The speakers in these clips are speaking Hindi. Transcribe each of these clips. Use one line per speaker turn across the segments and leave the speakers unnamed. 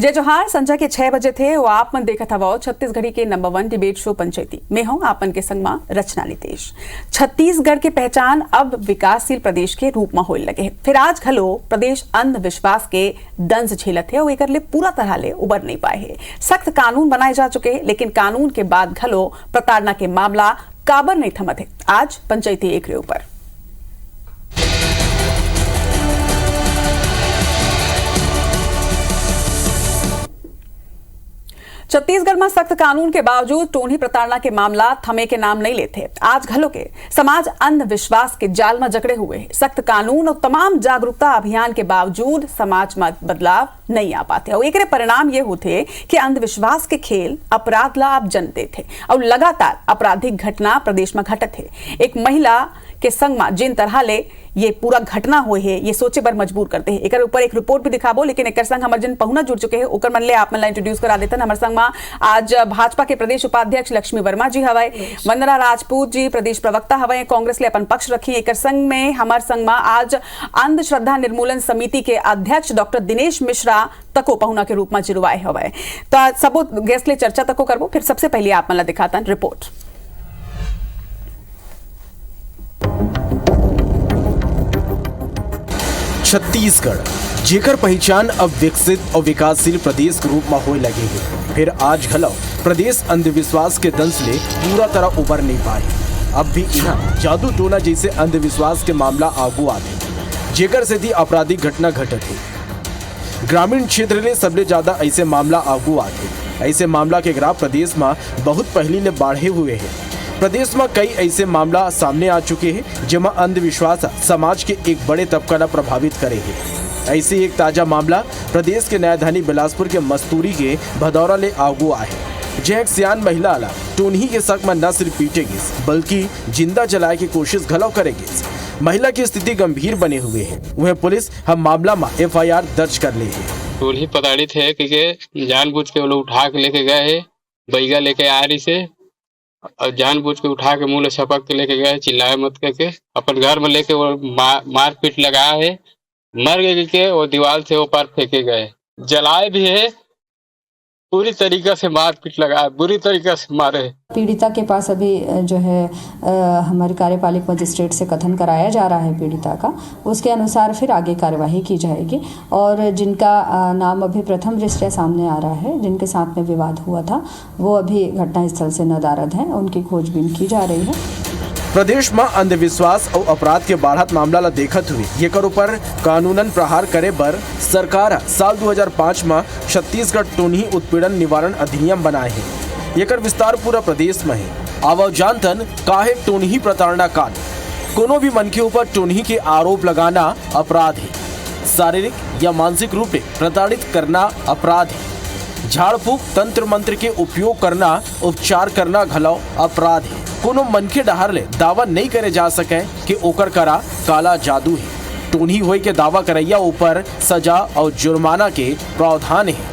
जय जोहार। संजा के 6 बजे थे वो आप मन देखा था वो छत्तीसगढ़ी के नंबर 1 डिबेट शो पंचायती में हूं आपन के संग में रचना नितेश। छत्तीसगढ़ की पहचान अब विकासशील प्रदेश के रूप में होने लगे। फिर आज घलो प्रदेश अंधविश्वास के दंश झेलत है और एक पूरा तरह ले उबर नहीं पाए है। सख्त कानून बनाए जा चुके हैं, लेकिन कानून के बाद घलो प्रताड़ना के मामला काबर नहीं थमत है। आज पंचायती एक रे ऊपर छत्तीसगढ़ में सख्त कानून के बावजूद टोनी प्रताड़ना के मामला थमे के नाम नहीं लेते। आज घलो के समाज अंधविश्वास के जाल में जकड़े हुए हैं। सख्त कानून और तमाम जागरूकता अभियान के बावजूद समाज में बदलाव नहीं आ पाते और एक परिणाम ये होते कि अंधविश्वास के खेल अपराध ला आप जनते थे और लगातार आपराधिक घटना प्रदेश में घटत है। एक महिला के संग में जिन तरह ले ये पूरा घटना हुए है ये सोचे बर मजबूर करते हैं। एक ऊपर एक रिपोर्ट भी दिखाबो, लेकिन एक संग हमारे जिन पहुना जुड़ चुके हैं ओकर मन ले आप मन इंट्रोड्यूस करा देते हमारे संग में आज भाजपा के प्रदेश उपाध्यक्ष लक्ष्मी वर्मा जी हवाए, वंदना राजपूत जी प्रदेश प्रवक्ता हवाए, कांग्रेस ले अपन पक्ष रखी। एक संग में हमारे संग में आज अंधश्रद्धा निर्मूलन समिति के अध्यक्ष डॉक्टर दिनेश मिश्रा तको पहुना के रूप में जुड़वाए हवाए। तो सबो गेस्ट ले चर्चा तको करबो। फिर सबसे पहले आप मन दिखाता रिपोर्ट।
छत्तीसगढ़ जेकर पहचान अब विकसित और विकासशील प्रदेश के रूप में होए लगे है। फिर आज घलो प्रदेश अंधविश्वास के दंश ले पूरा तरह उबर नहीं पाए। अब भी इन्हा जादू टोना जैसे अंधविश्वास के मामला आगू आते जेकर से दी आपराधिक घटना घटत है। ग्रामीण क्षेत्र ले सबले ज्यादा ऐसे मामला आगू आते। ऐसे मामला के ग्राफ प्रदेश में बहुत पहले ले बढ़े हुए हैं। प्रदेश में कई ऐसे मामला सामने आ चुके हैं जिसमें अंधविश्वास समाज के एक बड़े तबका ला प्रभावित करे है। ऐसे एक ताजा मामला प्रदेश के राजधानी बिलासपुर के मस्तूरी के भदौरा ले आगू आए। जह एक सियान महिला ला टोनही के शक में न सिर्फ पीटेगिस बल्कि जिंदा जलाए की कोशिश घलो करेगिस। महिला की स्थिति गंभीर बने हुए है। वह पुलिस हम मामला में FIR दर्ज कर ली है।
टोनही प्रताड़ित है क्योंकि जानबूझ के वो लोग उठा के लेके गए है, बैगा लेके आ रही से और जानबूझ के उठा के मुंह छपक के लेके गए, चिल्लाए मत करके अपन घर में लेके वो मार पीट लगाया है। मर गए के वो दीवार से ऊपर फेंके गए, जलाए भी है, पूरी तरीका से मार पीट लगाया, बुरी तरीका से मारे।
पीड़िता के पास अभी जो है हमारे कार्यपालिक मजिस्ट्रेट से कथन कराया जा रहा है पीड़िता का। उसके अनुसार फिर आगे कार्यवाही की जाएगी और जिनका नाम अभी प्रथम दृष्टया सामने आ रहा है, जिनके साथ में विवाद हुआ था, वो अभी घटनास्थल से नदारद हैं। उनकी खोजबीन की जा रही है।
प्रदेश में अंधविश्वास और अपराध के बढ़त मामला ला देखत हुए येकर ऊपर कानूनन प्रहार करे बर सरकार साल 2005 में छत्तीसगढ़ टोनही उत्पीड़न निवारण अधिनियम बनाए है। येकर विस्तार पूरा प्रदेश में है। आवल जानतन काहे टोनही प्रताड़ना कांड। कोनो भी मन के ऊपर टोनही के आरोप लगाना अपराध है। शारीरिक या मानसिक रूप से प्रताड़ित करना अपराध है। झाड़ फूक तंत्र मंत्र के उपयोग करना, उपचार करना घलो अपराध है। कोनो मन के डहार ले दावा नहीं करे जा सके कि ओकर करा काला जादू है। टोनही होए के दावा करैया ऊपर सजा और जुर्माना के प्रावधान है।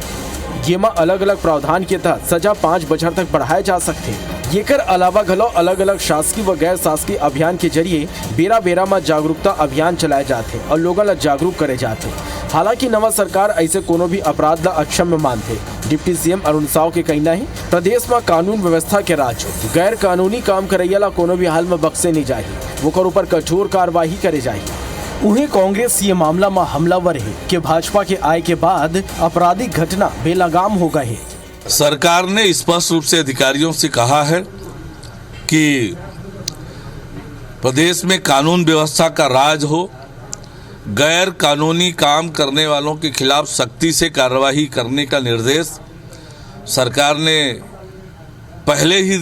ये में अलग अलग प्रावधान के तहत सजा 5 बछर तक बढ़ाए जा सकते हैं। येकर अलावा घलो अलग अलग शासकीय व गैर शासकीय अभियान के जरिए बेरा बेरा में जागरूकता अभियान चलाए जाते और लोगों ला जागरूक करे जाते। हालांकि नवा सरकार ऐसे कोनो भी अपराध ला अक्षम्य मानते। डिप्टी CM अरुण साव के कहना है प्रदेश में कानून व्यवस्था के राज हो। गैर कानूनी काम करैया ला कोनो भी हाल में बख्शे नहीं जाए, वो ऊपर कठोर कार्रवाई करे जाए। उन्हें कांग्रेस ये मामला में हमलावर है कि भाजपा के आय के बाद आपराधिक घटना बेलगाम हो गए है।
सरकार ने स्पष्ट रूप से अधिकारियों से कहा है कि प्रदेश में कानून व्यवस्था का राज हो। गैर कानूनी काम करने वालों के खिलाफ सख्ती से कार्रवाई करने का निर्देश सरकार ने पहले ही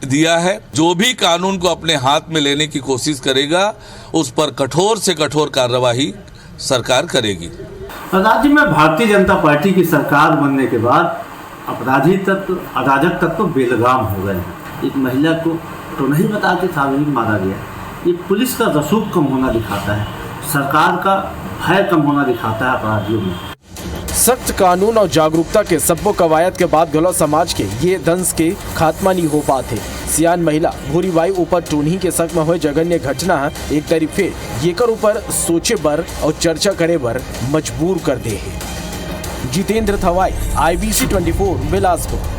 दिया है। जो भी कानून को अपने हाथ में लेने की कोशिश करेगा उस पर कठोर से कठोर कार्रवाई सरकार करेगी।
राज्य में भारतीय जनता पार्टी की सरकार बनने के बाद अपराधी तत्व, अराजक तत्व बेलगाम हो गए हैं। एक महिला को तो नहीं बता के सार्वजनिक मारा गया। ये पुलिस का रसूख कम होना दिखाता है, सरकार का भय कम होना दिखाता है अपराधियों में।
सख्त कानून और जागरूकता के सबो कवायद के बाद गलो समाज के ये दंश के खात्मा नहीं हो पाते। सियान महिला भूरीबाई ऊपर टोनही के शक में हुए जघन्य घटना एक तरीके येकर ऊपर सोचे बर और चर्चा करे बर मजबूर कर दे है। जितेंद्र थवाई, IBC 24 बिलासपुर।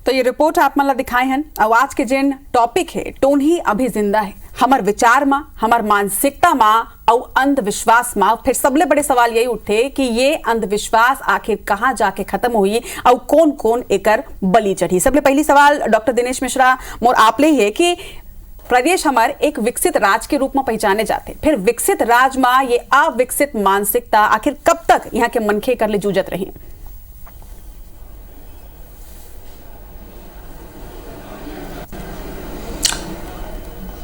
तो ये रिपोर्ट आप मला दिखाए हैं। अब आज के जिन टॉपिक है टोन्ही अभी जिंदा है हमार विचार में, हमार मानसिकता में और अंधविश्वास में। फिर सबले बड़े सवाल यही उठे कि ये अंधविश्वास आखिर कहाँ जाके खत्म हुई और कौन कौन एकर बलि चढ़ी। सबले पहली सवाल डॉक्टर दिनेश मिश्रा मोर आप ले है कि प्रदेश हमार एक विकसित राज्य के रूप में पहचाने जाते, फिर विकसित राज्य में ये अविकसित मानसिकता आखिर कब तक यहाँ के मनखे कर ले जूझत रही।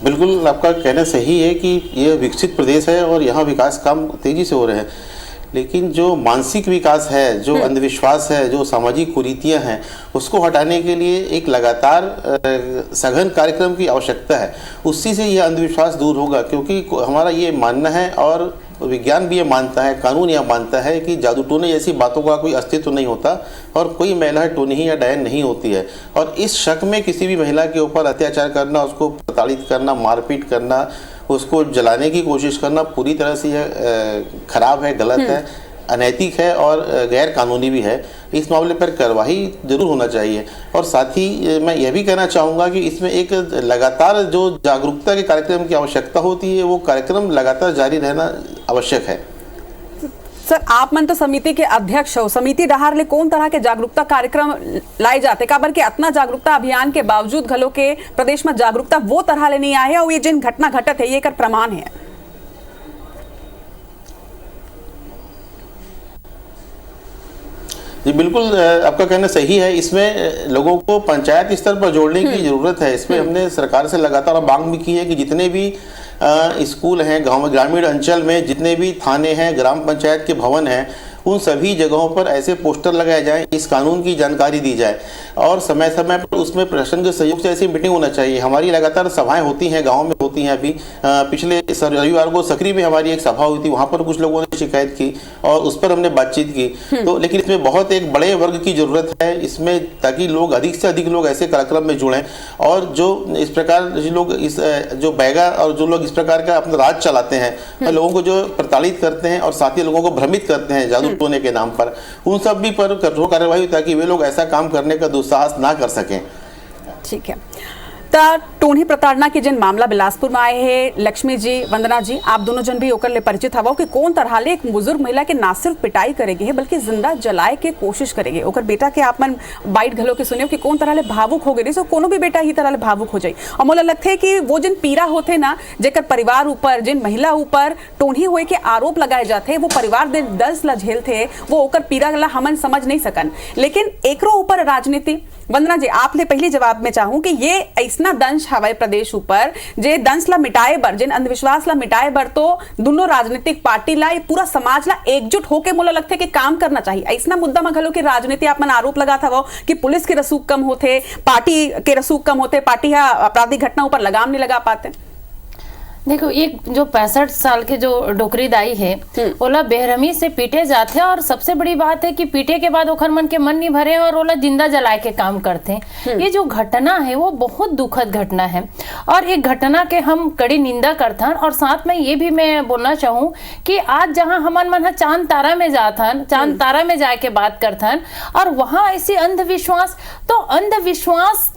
बिल्कुल आपका कहना सही है कि यह विकसित प्रदेश है और यहाँ विकास काम तेजी से हो रहे हैं, लेकिन जो मानसिक विकास है, जो अंधविश्वास है, जो सामाजिक कुरीतियाँ हैं, उसको हटाने के लिए एक लगातार सघन कार्यक्रम की आवश्यकता है। उसी से यह अंधविश्वास दूर होगा, क्योंकि हमारा ये मानना है और विज्ञान भी ये मानता है, कानून यह मानता है कि जादू टोने जैसी बातों का कोई अस्तित्व नहीं होता और कोई महिला टोनी या डायन नहीं होती है। और इस शक में किसी भी महिला के ऊपर अत्याचार करना, उसको प्रताड़ित करना, मारपीट करना, उसको जलाने की कोशिश करना पूरी तरह से यह खराब है, गलत है, अनैतिक है और गैर कानूनी भी है। इस मामले पर कार्रवाई जरूर होना चाहिए। और साथ ही मैं यह भी कहना चाहूँगा कि इसमें एक लगातार जो जागरूकता के कार्यक्रम की आवश्यकता होती है, वो कार्यक्रम लगातार जारी रहना आवश्यक है।
सर, आप मन तो समिति के अध्यक्ष हो, समिति डहार ले कौन तरह के जागरूकता कार्यक्रम लाए जाते, काबर के इतना जागरूकता अभियान के बावजूद घलो के प्रदेश में जागरूकता वो तरह ले नहीं आए और ये जिन घटना घटत है ये कर प्रमाण है।
जी बिल्कुल, आपका कहना सही है। इसमें लोगों को पंचायत स्तर पर जोड़ने की जरूरत है। इसमें हमने सरकार से लगातार मांग भी की है कि जितने भी स्कूल हैं गांव में, ग्रामीण अंचल में जितने भी थाने हैं, ग्राम पंचायत के भवन हैं, उन सभी जगहों पर ऐसे पोस्टर लगाए जाएं, इस कानून की जानकारी दी जाए और समय समय पर उसमें प्रशासन के सहयोग से ऐसी मीटिंग होना चाहिए। हमारी लगातार सभाएं होती हैं, गांव में होती हैं। अभी पिछले रविवार को सकरी में हमारी एक सभा हुई थी, वहां पर कुछ लोगों ने शिकायत की और उस पर हमने बातचीत की। तो लेकिन इसमें बहुत एक बड़े वर्ग की जरूरत है इसमें, ताकि लोग अधिक से अधिक लोग ऐसे कार्यक्रम में जुड़ें और जो इस प्रकार लोग इस जो बैगा और जो लोग इस प्रकार का अपना राज चलाते हैं, लोगों को जो प्रताड़ित करते हैं और साथ ही लोगों को भ्रमित करते हैं जादू टोने के नाम पर, उन सब भी पर कठोर कार्रवाई ताकि वे लोग ऐसा काम करने का दुस्साहस ना कर सकें।
ठीक है। टोन्ही प्रताड़ना के जिन मामला बिलासपुर में आए हैं, लक्ष्मी जी, वंदना जी, आप दोनों जन भी ओकर ले परिचित हवा कि कौन तरह ले एक बुजुर्ग महिला के ना सिर्फ पिटाई करेगी है बल्कि जिंदा जलाए के कोशिश करेगी। ओकर बेटा के आप मन बाइट घलो के सुनियो कि कौन तरह ले भावुक हो गई, सो कोनो भी बेटा ही तरह ले भावुक हो जाए। और मोला लगता है कि वो जिन पीड़ा होते ना, जेकर परिवार ऊपर, जिन महिला ऊपर टोन्ही हुए के आरोप लगाए जाते, वो परिवार दे दर्द ला झेलते, वो ओकर पीड़ा ला हमन समझ नहीं सकन। लेकिन एकरो ऊपर राजनीति, वंदना जी आप ले पहली जवाब में चाहूं कि ये ऐसा दंश हवाई प्रदेश ऊपर जे दंश ला मिटाए बर, जिन अंधविश्वास ला मिटाए बर तो दोनों राजनीतिक पार्टी ला, पूरा समाज ला एकजुट होके मोला लगता है कि काम करना चाहिए। ऐसा मुद्दा में घलो कि राजनीति आप मन आरोप लगा था वो कि पुलिस के रसूख कम होते, पार्टी के रसूख कम होते, पार्टी आपराधिक घटना ऊपर लगाम नहीं लगा पाते।
देखो, एक जो 65 साल के जो डोकरी दाई है ओला बेरहमी से पीटे जाते हैं और सबसे बड़ी बात है कि पीटे के बाद ओखर मन के मन नहीं भरे और ओला जिंदा जलाए के काम करते हैं। ये जो घटना है वो बहुत दुखद घटना है और एक घटना के हम कड़ी निंदा करते हैं। और साथ में ये भी मैं बोलना चाहूँ कि आज जहाँ हमन मन चांद तारा में जाथन, चांद तारा में जाके बात करथन और वहाँ ऐसी अंधविश्वास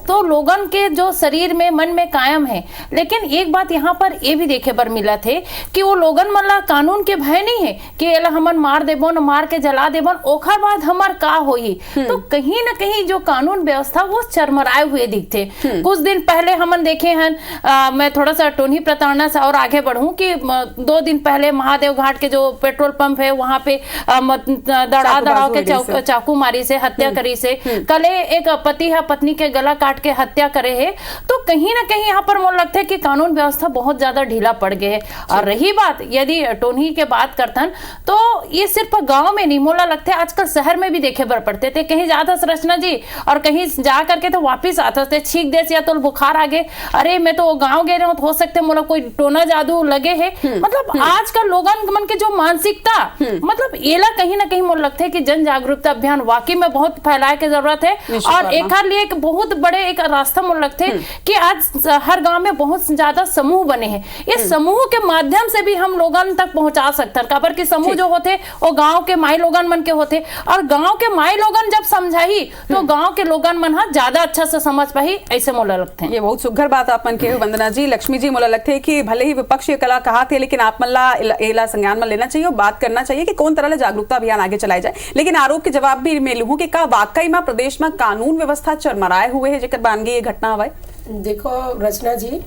तो लोगन के जो शरीर में, मन में कायम है। लेकिन एक बात यहाँ पर भी देखे पर मिला थे कि वो लोगन मन ला कानून के भय नहीं है कि एला हमन मार देबन, मार के जला देबन, ओखर बाद हमार का होई। तो कहीं ना कहीं जो कानून व्यवस्था वो चरमराए हुए दिखते। कुछ दिन पहले हमन देखे हैं, मैं थोड़ा सा टोन्ही प्रताड़ना से और आगे बढ़ूं कि 2 दिन पहले महादेव घाट के जो पेट्रोल पंप है वहां पे दड़ा के चाकू मारी से हत्या करी से, कल एक पति है पत्नी के गला काट के हत्या करे है। तो कहीं ना कहीं यहाँ पर मुझे लगता है कि कानून व्यवस्था बहुत ज्यादा ढीला पड़ गए है। और रही बात यदि टोन्ही के बात करतन तो ये सिर्फ गांव में नहीं, मोला लगता है आजकल शहर में भी देखे बर पड़ते थे। कहीं जाता रचना जी और कहीं जा करके तो वापिस आता थे छींक दे या तो बुखार आ गए, अरे मैं तो गांव गए रहा हूं, हो सकते मोला कोई टोना जादू लगे है। मतलब आजकल लोगन मन के जो मानसिकता, मतलब एला कहीं ना कहीं मोला लगता है कि जन जागरूकता अभियान वाकई में बहुत फैलाए की जरूरत है। और एक लिए एक बहुत बड़े एक रास्ता मोड़ लगते कि आज हर गांव में बहुत ज्यादा समूह बने हैं। इस समूह के माध्यम से भी हम लोगन तक पहुंचा सकते हैं। काबर के समूह जो होते वो गांव के माई लोगन मन के होते, और गांव के माई लोगन जब समझाही तो गांव के लोगन मन ज्यादा अच्छा से समझ पाही, ऐसे मोला लगते हैं।
ये बहुत सुघर बात आप मन के वंदना जी। लक्ष्मी जी, मोला लगते है कि भले ही विपक्ष ये कला कहा थे, लेकिन आप मन ला संज्ञान में लेना चाहिए और बात करना चाहिए कि कौन तरह जागरूकता अभियान आगे चलाए जाए। लेकिन आरोप के जवाब भी मैं लूँ कि का वाकई में प्रदेश में कानून व्यवस्था चरमराए हुए है जेकर बानगी ये घटना हवाए। देखो
रचना जी,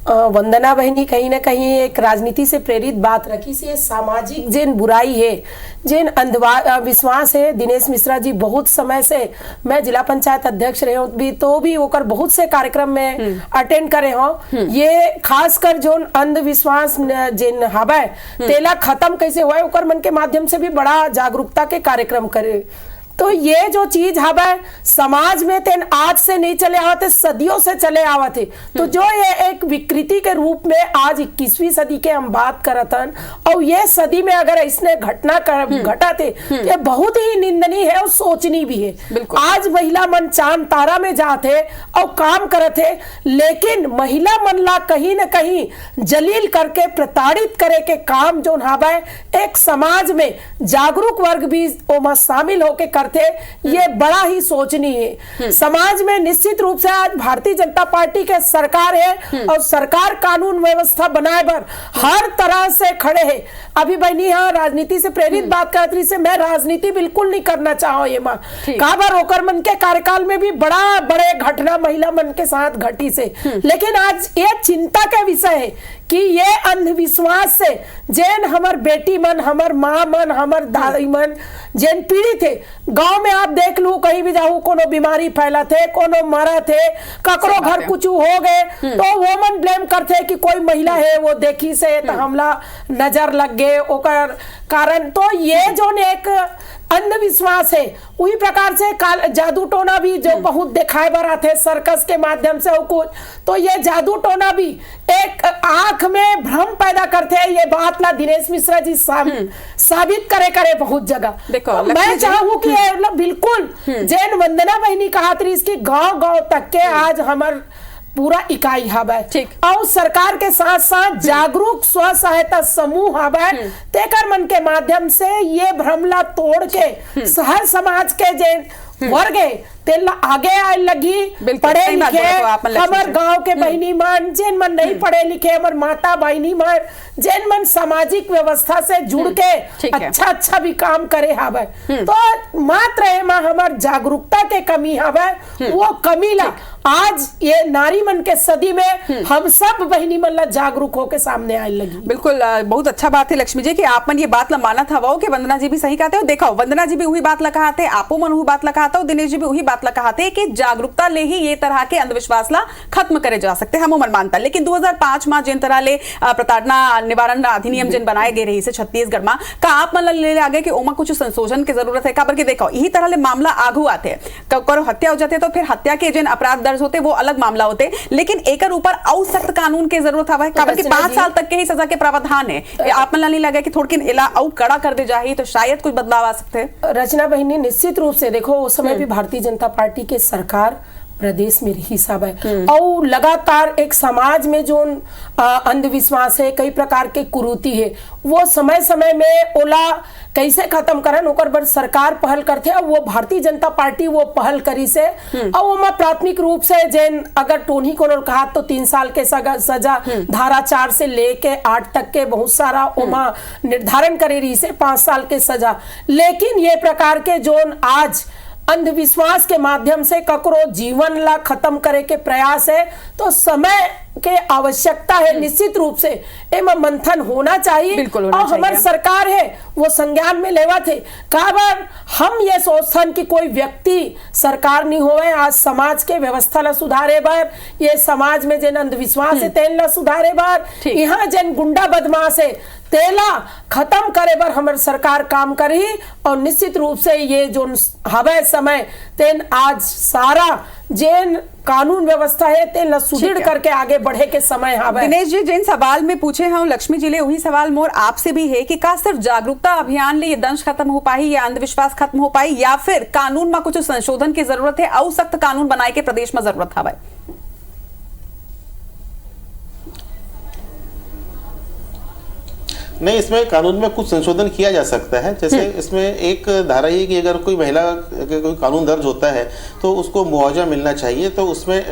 वंदना बहनी कहीं ना कहीं एक राजनीति से प्रेरित बात रखी से सामाजिक जिन बुराई है, जिन अंधविश्वास है। दिनेश मिश्रा जी बहुत समय से, मैं जिला पंचायत अध्यक्ष रहे हूँ भी तो भी होकर बहुत से कार्यक्रम में अटेंड करे हो। ये खासकर जो अंधविश्वास जिन हवा तेला खत्म कैसे हुआ है ओकर मन के माध्यम से भी बड़ा जागरूकता के कार्यक्रम करे। तो ये जो चीज हवा समाज में तेन आज से नहीं चले आवते, सदियों से चले आवते। तो जो ये एक विकृति के रूप में आज 21वीं सदी के हम बात करतन, और ये सदी में अगर इसने घटना घटा थे ये बहुत ही निंदनीय है और सोचनी भी है। आज महिला मन चांद तारा में जाते और काम करते, लेकिन महिला मन ला कहीं न कहीं जलील करके प्रताड़ित करे के काम जो हवा एक समाज में जागरूक वर्ग भी ओमा शामिल होके थे, ये बड़ा ही सोचनीय है। समाज में निश्चित रूप से आज भारतीय जनता पार्टी के सरकार है और सरकार कानून व्यवस्था बनाए बर हर तरह से खड़े हैं। अभी बहनी यहाँ राजनीति से प्रेरित बात करती से मैं राजनीति बिल्कुल नहीं करना चाहूँ। ये माँ कहा बार होकर मन के कार्यकाल में भी बड़ा बड़े घटना महिला मन के साथ घटी से, लेकिन आज ये चिंता का विषय है कि ये अंधविश्वास से जैन हमर बेटी मन, हमर माँ मन, हमर दादी मन जैन पीड़ित थे। गांव में आप देख लू कहीं भी जाऊ कोनो बीमारी फैला थे, कोनो मरा थे, ककरो घर कुछ हो गए तो वो मन ब्लेम करते कि कोई महिला है वो देखी से तो हमला नजर लग गए ओकर कारण। तो ये जो एक अंधविश्वास है उसी प्रकार से जादू टोना भी जो बहुत दिखाए बरा थे सर्कस के माध्यम से कुछ, तो ये जादू टोना भी एक आंख में भ्रम पैदा करते हैं। ये बात ला दिनेश मिश्रा जी साबित करे बहुत जगह। देखो तो मैं चाहूँ कि बिल्कुल जैन वंदना बहनी कहा थी इसकी गांव गांव तक के आज हमारे पूरा इकाई हवा है और सरकार के साथ साथ जागरूक स्व सहायता समूह हवा है, तेकर मन के माध्यम से ये भ्रमला तोड़ के हर समाज के जैन वर्ग है तेल आगे आए लगी। पढ़े लिखे हमार गांव के बहनी मन, जिन मन नहीं पढ़े लिखे हमार माता बहनी मन, जिन मन सामाजिक व्यवस्था से जुड़ के अच्छा भी काम करे हवे, तो मात्र हमार जागरूकता के कमी हवे, वो कमी ला आज ये नारी मन के सदी में हम सब बहनी मन ला जागरूक होके सामने आए लगी।
बिल्कुल बहुत अच्छा बात है लक्ष्मी जी कि आप मन ये बात ला माना था वो कि वंदना जी भी सही कहते हो। देखो वंदना जी भी वही बात ला कहाते, आपो मन वही बात ला कहाता, दिनेश जी भी वही बात ला कहाते कि जागरूकता ले ही ये तरह के अंधविश्वास ला खत्म करे जा सकते हम मन मानता। लेकिन 2005 में जिन तरह ले प्रताड़ना निवारण अधिनियम जिन बनाए गए रही से छत्तीसगढ़ में का आप मन ले आगे कि ओमा कुछ संशोधन की जरूरत है। काबर के देखो यही तरह ले मामला आगू आते करो हत्या हो जाते तो फिर हत्या के जिन अपराध दर्ज होते वो अलग मामला होते, लेकिन एकर ऊपर और सख्त कानून की जरूरत है। काबर के 5 साल तक के ही सजा के प्रावधान है। आप मन नहीं लगा कि थोड़ी इला और कड़ा कर दे जाए तो शायद कुछ बदलाव आ सकते हैं।
रचना बहनी निश्चित रूप से देखो उस समय भी भारतीय जनता पार्टी के सरकार प्रदेश में रही सब है और लगातार एक समाज में जो अंधविश्वास है कई प्रकार के कुरीति है वो समय समय में ओला कैसे खत्म करन ओकर बर सरकार पहल करते और वो भारतीय जनता पार्टी वो पहल करी से और वो प्राथमिक रूप से जैन अगर टोनी को कहा तो 3 साल के सजा धारा 4 से लेके 8 तक के बहुत सारा ओमा निर्धारण करे रही से 5 साल के सजा। लेकिन ये प्रकार के जोन आज अंधविश्वास के माध्यम से ककरो जीवन ला खत्म करे के प्रयास है तो समय के आवश्यकता है। निश्चित रूप से एमा मंथन होना चाहिए और हमारी सरकार है वो संज्ञान में लेवा थे। काबर हम ये सोचथन कि कोई व्यक्ति सरकार नहीं होवे आज समाज के व्यवस्था ला सुधारे बर, ये समाज में जिन अंधविश्वास है तेल ला सुधारे बर, यहाँ जिन गुंडा बदमाश है तेला खत्म करे बर हमारी सरकार काम करी और निश्चित रूप से ये जो हवे समय तेन आज सारा जेन कानून व्यवस्था है तेन सुदृढ़ करके आगे बढ़े के समय हवे।
दिनेश जी, जिन सवाल में पूछे हम लक्ष्मी जी ले वही सवाल मोर आपसे भी है कि का सिर्फ जागरूकता अभियान ले ये दंश खत्म हो पाई या अंधविश्वास खत्म हो पाई, या फिर कानून में कुछ संशोधन की जरूरत है और सख्त कानून बनाए के प्रदेश में जरूरत हवे?
नहीं, इसमें कानून में कुछ संशोधन किया जा सकता है। जैसे इसमें एक धारा ये कि अगर कोई महिला के कोई कानून दर्ज होता है तो उसको मुआवजा मिलना चाहिए। तो उसमें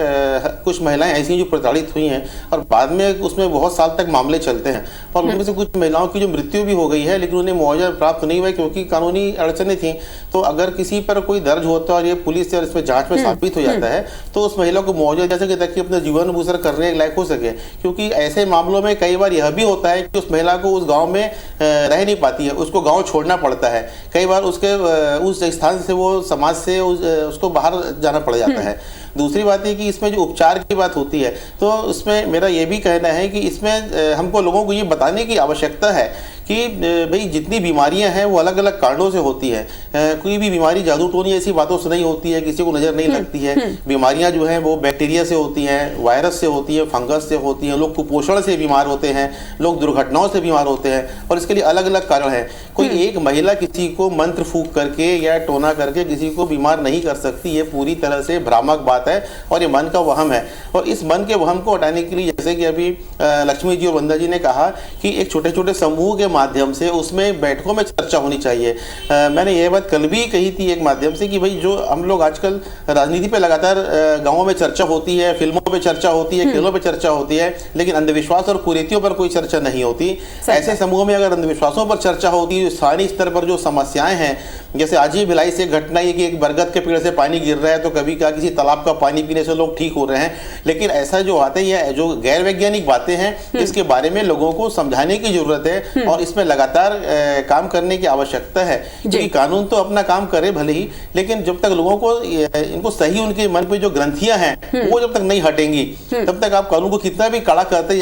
कुछ महिलाएं ऐसी जो प्रताड़ित हुई हैं और बाद में उसमें बहुत साल तक मामले चलते हैं और उनमें से कुछ महिलाओं की जो मृत्यु भी हो गई है लेकिन उन्हें मुआवजा प्राप्त नहीं हुआ क्योंकि कानूनी अड़चनें थी। तो अगर किसी पर कोई दर्ज होता है और ये पुलिस और इसमें जाँच में साबित हो जाता है तो उस महिला को मुआवजा दे सके ताकि अपना जीवन बसर करने लायक हो सके। क्योंकि ऐसे मामलों में कई बार यह भी होता है कि उस महिला को उस गाँव में रह नहीं पाती है, उसको गांव छोड़ना पड़ता है। कई बार उसके उस स्थान से वो समाज से उसको बाहर जाना पड़ जाता है। दूसरी बात है कि इसमें जो उपचार की बात होती है तो इसमें मेरा ये भी कहना है कि इसमें हमको लोगों को ये बताने की आवश्यकता है कि भाई जितनी बीमारियां हैं वो अलग अलग कारणों से होती है। कोई भी बीमारी जादू टोनी ऐसी बातों से नहीं होती है, किसी को नजर नहीं लगती है। बीमारियां जो हैं वो बैक्टीरिया से होती हैं, वायरस से होती है, फंगस से होती हैं, लोग कुपोषण से बीमार होते हैं, लोग दुर्घटनाओं से बीमार होते हैं और इसके लिए अलग अलग कारण हैं। कोई एक महिला किसी को मंत्र फूंक करके या टोना करके किसी को बीमार नहीं कर सकती, ये पूरी तरह से भ्रामक बात है और ये मन का वहम है। और इस मन के वहम को हटाने के लिए जैसे कि अभी लक्ष्मी जी और वंदना जी ने कहा कि एक छोटे छोटे समूह के माध्यम से उसमें बैठकों में चर्चा होनी चाहिए। मैंने ये बात कल भी कही थी एक माध्यम से कि भाई जो हम लोग आजकल राजनीति पे लगातार गांवों में चर्चा होती है, फिल्मों पे चर्चा होती है, खेलों पे चर्चा होती है, लेकिन अंधविश्वास और कुरीतियों पर कोई चर्चा नहीं होती। ऐसे समूहों में अगर अंधविश्वासों पर चर्चा होती है, स्थानीय स्तर पर जो समस्याएं हैं, जैसे आज ही भिलाई से घटना ये कि एक बरगद के पेड़ से पानी गिर रहा है तो कभी कहा किसी तालाब का पानी पीने से लोग ठीक हो रहे हैं, लेकिन ऐसा जो आते हैं जो गैर वैज्ञानिक बातें हैं इसके बारे में लोगों को समझाने की जरूरत है और इसमें लगातार काम करने की आवश्यकता है। क्योंकि कानून तो अपना काम करे भले ही, लेकिन जब तक लोगों को इनको सही उनके मन पे जो ग्रंथियां हैं वो जब तक नहीं हटेंगी तब तक आप कानून को कितना भी कड़ा करते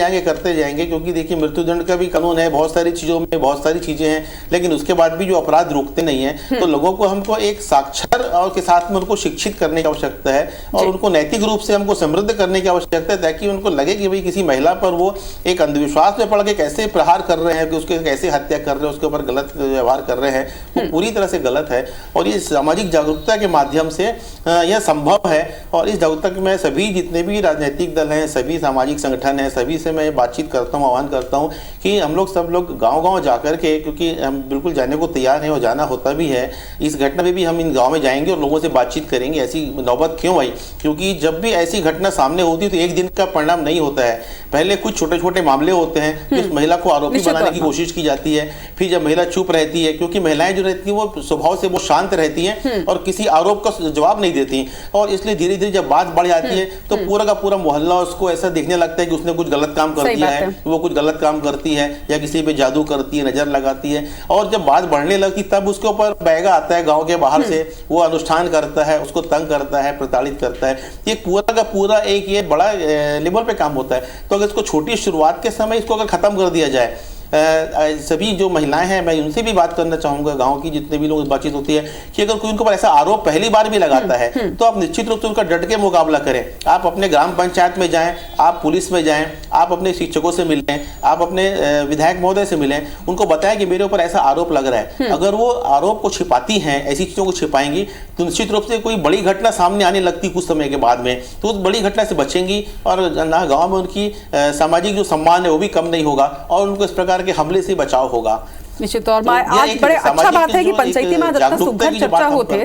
जाएंगे। क्योंकि देखिए मृत्युदंड का भी कानून है, बहुत सारी चीजों में बहुत सारी चीजें हैं, लेकिन उसके बाद भी जो अपराध रुकते नहीं है। तो लोगों को हमको एक साक्षर और के साथ में उनको शिक्षित करने की आवश्यकता है और उनको नैतिक रूप से हमको समृद्ध करने की आवश्यकता है ताकि उनको लगे कि भाई किसी महिला पर वो एक अंधविश्वास में पड़ के कैसे प्रहार कर रहे हैं, कि उसके कैसे हत्या कर रहे हैं, उसके ऊपर गलत व्यवहार कर रहे हैं, वो पूरी तरह से गलत है। और ये सामाजिक जागरूकता के माध्यम से यह संभव है। और इस जागरूकता में सभी जितने भी राजनीतिक दल हैं, सभी सामाजिक संगठन हैं, सभी से मैं बातचीत करता हूँ, आह्वान करता हूँ कि हम लोग सब लोग गाँव-गाँव जाकर के, क्योंकि हम बिल्कुल जाने को तैयार हैं और जाना होता भी है, इस घटना में भी हम इन गाँव में जाएंगे और लोगों से बातचीत करेंगे। ऐसी नौबत क्यों आई? क्योंकि जब भी ऐसी घटना सामने होती है तो एक दिन का परिणाम नहीं होता है। पहले कुछ छोटे छोटे मामले होते हैं जिस महिला को आरोपी बनाने की कोशिश की जाती है, फिर जब महिला चुप रहती है, क्योंकि महिलाएं जो रहती हैं वो स्वभाव से वो शांत रहती हैं और किसी आरोप का जवाब नहीं देती, और इसलिए धीरे धीरे जब बात बढ़ जाती है तो पूरा का पूरा मोहल्ला उसको ऐसा देखने लगता है कि उसने कुछ गलत काम कर दिया है, वो कुछ गलत काम करती है या किसी पे जादू करती है, नजर लगाती है। और जब बात बढ़ने लगती तब उसके ऊपर बैगा आता है गाँव के बाहर से, वो अनुष्ठान करता है, उसको तंग करता है, प्रताड़ित करता है। ये पूरा का पूरा एक ये बड़ा लेवल पे काम होता है। तो अगर इसको छोटी शुरुआत के समय इसको अगर खत्म कर दिया जाए, सभी जो महिलाएं हैं मैं उनसे भी बात करना चाहूंगा, गांव की जितने भी लोग बातचीत होती है, कि अगर कोई उनके ऊपर ऐसा आरोप पहली बार भी लगाता है तो आप निश्चित रूप से उनका डट के मुकाबला करें। आप अपने ग्राम पंचायत में जाएं, आप पुलिस में जाएं, आप अपने शिक्षकों से मिलें, आप अपने विधायक महोदय से मिलें, उनको बताएं कि मेरे ऊपर ऐसा आरोप लग रहा है। अगर वो आरोप को छिपाती हैं, ऐसी चीजों को छिपाएंगी तो निश्चित रूप से कोई बड़ी घटना सामने आने लगती कुछ समय के बाद में, तो उस बड़ी घटना से बचेंगी और ना गाँव में उनकी सामाजिक जो सम्मान है वो भी कम नहीं होगा और उनको इस प्रकार के हमले से बचाव होगा।
निश्चित तौर में आज बड़े अच्छा बात है कि पंचायती में जितना सुघर चर्चा होते।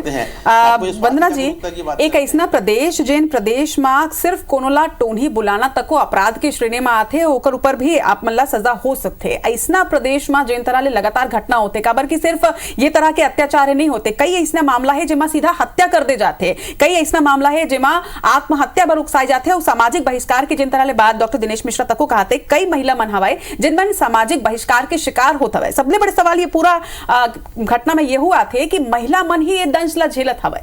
वंदना जी, एक ऐसा प्रदेश जिन प्रदेश में सिर्फ कोनोला टोनी बुलाना तक को अपराध की श्रेणी में आते होकर ऊपर भी आप मल्ला सजा हो सकते, ऐसा प्रदेश में जिन तरह लगातार घटना होते, काबर की सिर्फ ये तरह के अत्याचार नहीं होते, कई ऐसा मामला है जिमा सीधा हत्या कर दे जाते, कई ऐसा मामला है जिमा आत्महत्या पर उकसाए जाते और सामाजिक बहिष्कार की जिन तरह बात डॉक्टर दिनेश मिश्रा तक को कहते, कई महिला मन हवाए जिनमें सामाजिक बहिष्कार के शिकार होता है। सबले बड़े सवाल ये पूरा घटना में ये हुआ थे कि महिला मन ही ये दंश ला झेलत हवे।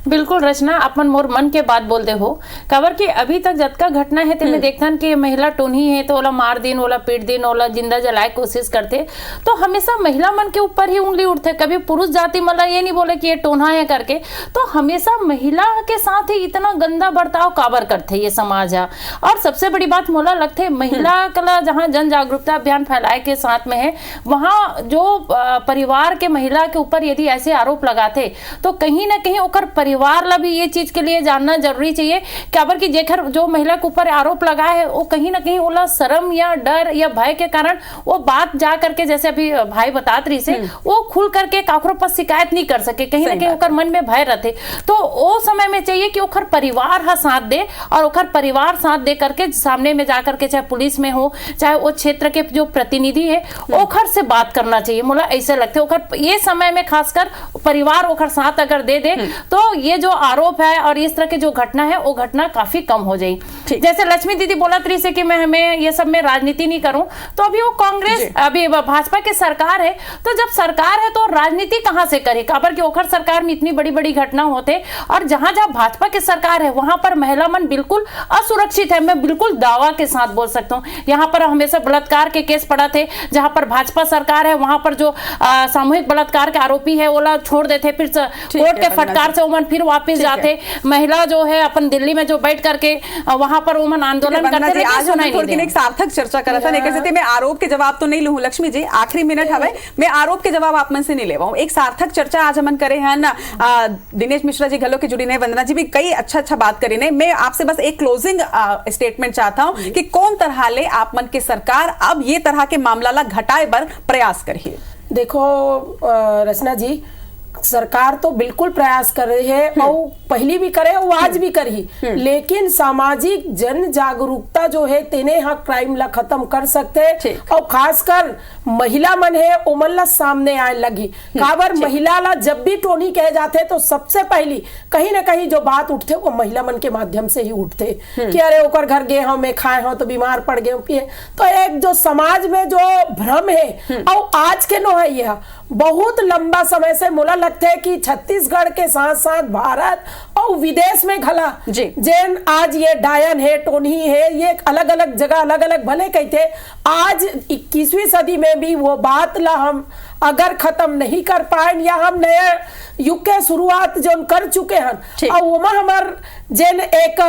बिल्कुल रचना, अपन मोर मन के बात बोलते हो। कबर कि अभी तक जतका घटना है तेमें देखथन कि महिला टोनी है तो ओला मार दिन, ओला पीट दिन, ओला जिंदा जलाए कोशिश करते, तो हमेशा महिला मन के ऊपर ही उंगली उठते। कभी पुरुष जाति मतलब ये नहीं बोले कि ये टोना है करके, तो हमेशा महिला के साथ ही इतना गंदा बर्ताव काबर करते ये समाज है। और सबसे बड़ी बात मोला लगते महिला कला जहाँ जन जागरूकता अभियान फैलाए के साथ में है, वहाँ जो परिवार के महिला के ऊपर यदि ऐसे आरोप लगाते तो कहीं ना कहीं ओकर परिवार ला भी ये चीज के लिए जानना जरूरी चाहिए काबर कि जेकर जो महिला के ऊपर आरोप लगा है वो कहीं ना कहीं ओला शर्म या डर या भय के कारण वो बात जा करके, जैसे अभी भाई बतात रही से, वो खुल करके काकरो पर शिकायत नहीं कर सके, कहीं ना कहीं ओकर मन में भय रहते। तो वो समय में चाहिए कि ओकर परिवार हा साथ दे, और ओकर परिवार साथ दे करके सामने में जाकर के चाहे पुलिस में हो चाहे वो क्षेत्र के जो प्रतिनिधि है ओकर से बात करना चाहिए। मुझे ऐसे लगते ओकर ये समय में खासकर परिवार ओकर साथ अगर दे दे तो ये जो आरोप है और इस तरह की जो घटना है वो घटना काफी कम हो जाए। जैसे लक्ष्मी दीदी बोला तरी से कि मैं ये सब में राजनीति नहीं करूं, तो अभी वो कांग्रेस अभी भाजपा की सरकार है, तो जब सरकार है तो राजनीति कहां से करे, काबर की ओखर सरकार में इतनी बड़ी बड़ी घटना होते, और जहां जहां भाजपा की सरकार है वहां पर महिला मन बिल्कुल असुरक्षित है। मैं बिल्कुल दावा के साथ बोल सकता हूँ, यहाँ पर हमेशा बलात्कार के केस पड़ा थे, जहां पर भाजपा सरकार है वहां पर जो सामूहिक बलात्कार के आरोपी है वो छोड़ देते, फिर कोर्ट के फटकार से उमन फिर वापस जाते। महिला जो है अपन दिल्ली में जो बैठ करके वहां पर उमन आंदोलन करते।
आज हम थोड़ी एक सार्थक चर्चा कर रहा था, नहीं मैं आरोप के जवाब तो नहीं लूं। लक्ष्मी जी आखिरी मिनट हवे, मैं आरोप के जवाब आप मन से नहीं लेवा। एक सार्थक चर्चा आज हम करे हैं ना, दिनेश मिश्रा जी घलो के जुड़ी ने, वंदना जी भी कई अच्छा बात करी ने। मैं आपसे बस एक क्लोजिंग स्टेटमेंट चाहता हूं कि कौन तरह ले आप मन की सरकार अब ये तरह के मामला ला घटाए बर प्रयास करिए।
देखो रचना जी, सरकार तो बिल्कुल प्रयास कर रही है और पहली भी करे और आज भी करी, लेकिन सामाजिक जन जागरूकता जो है तेने हाँ क्राइम ला खत्म कर सकते, और खासकर महिला मन है उमन ला सामने आए लगी। काबर महिला ला जब भी टोनी कहे जाते तो सबसे पहली कहीं ना कहीं जो बात उठते वो महिला मन के माध्यम से ही उठते कि अरे ओकर घर गए हो, मैं खाए हो तो बीमार पड़ गए पिए। तो एक जो समाज में जो भ्रम है और आज के नो है यह बहुत लंबा समय से मुला लगता है कि छत्तीसगढ़ के साथ साथ भारत और विदेश में घला जैन आज ये डायन है, टोनी है, ये अलग अलग जगह अलग अलग भले कहते, आज 21वीं सदी में भी वो बात ला हम अगर खत्म नहीं कर पाए या हम नए युग के शुरुआत जो कर चुके हैं और वो हमार जैन एक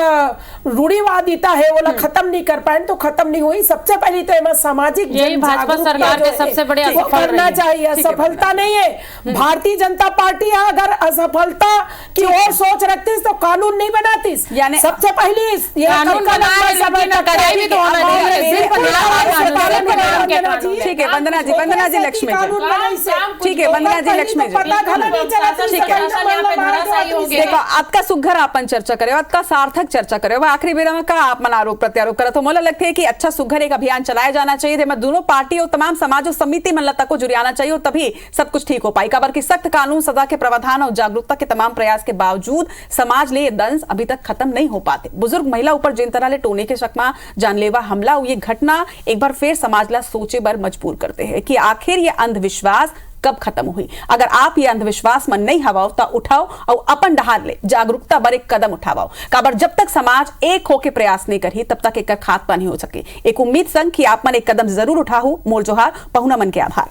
रूढ़िवादिता है वो खत्म नहीं कर पाए तो खत्म नहीं हुई। सबसे पहले तो सामाजिक
भाजपा सरकार के सबसे बड़े
करना चाहिए। सफलता नहीं है, भारतीय जनता पार्टी अगर असफलता की ओर सोच रखती तो कानून नहीं बनाती, यानी सबसे पहले
ठीक है वंदना जी लक्ष्मी ठीक है वंदना जी लक्ष्मी देखो आपका सुघर आपन चर्चा करे, आपका सार्थक चर्चा करे, आखिरी बेरा में का आप मन आरोप प्रत्यारोप करे, तो मोला लगता है कि अच्छा सुघर एक अभियान चलाया जाना चाहिए, मैं दोनों पार्टी और तमाम समाज और समिति मन लता को जुड़ियाना चाहिए और तभी सब कुछ ठीक हो पाई। काबर की सख्त कानून, सजा के प्रावधान और जागरूकता के तमाम प्रयास के बावजूद समाज ले दंश अभी तक खत्म नहीं हो पाते। बुजुर्ग महिला ऊपर जिन तरह ले टोने के शक जानलेवा हमला, ये घटना एक बार फिर समाज ला सोचे बर मजबूर करते हैं कि आखिर ये अंधविश्वास कब खत्म हुई। अगर आप ये अंधविश्वास मन नहीं हवाओ तो उठाओ और अपन डहार ले जागरूकता बर एक कदम उठाओ। काबर जब तक समाज एक होके प्रयास नहीं करी तब तक एक खात्मा नहीं हो सके। एक उम्मीद संग कि आप मन एक कदम जरूर उठाओ। मोर जोहार, पहुना मन के आभार।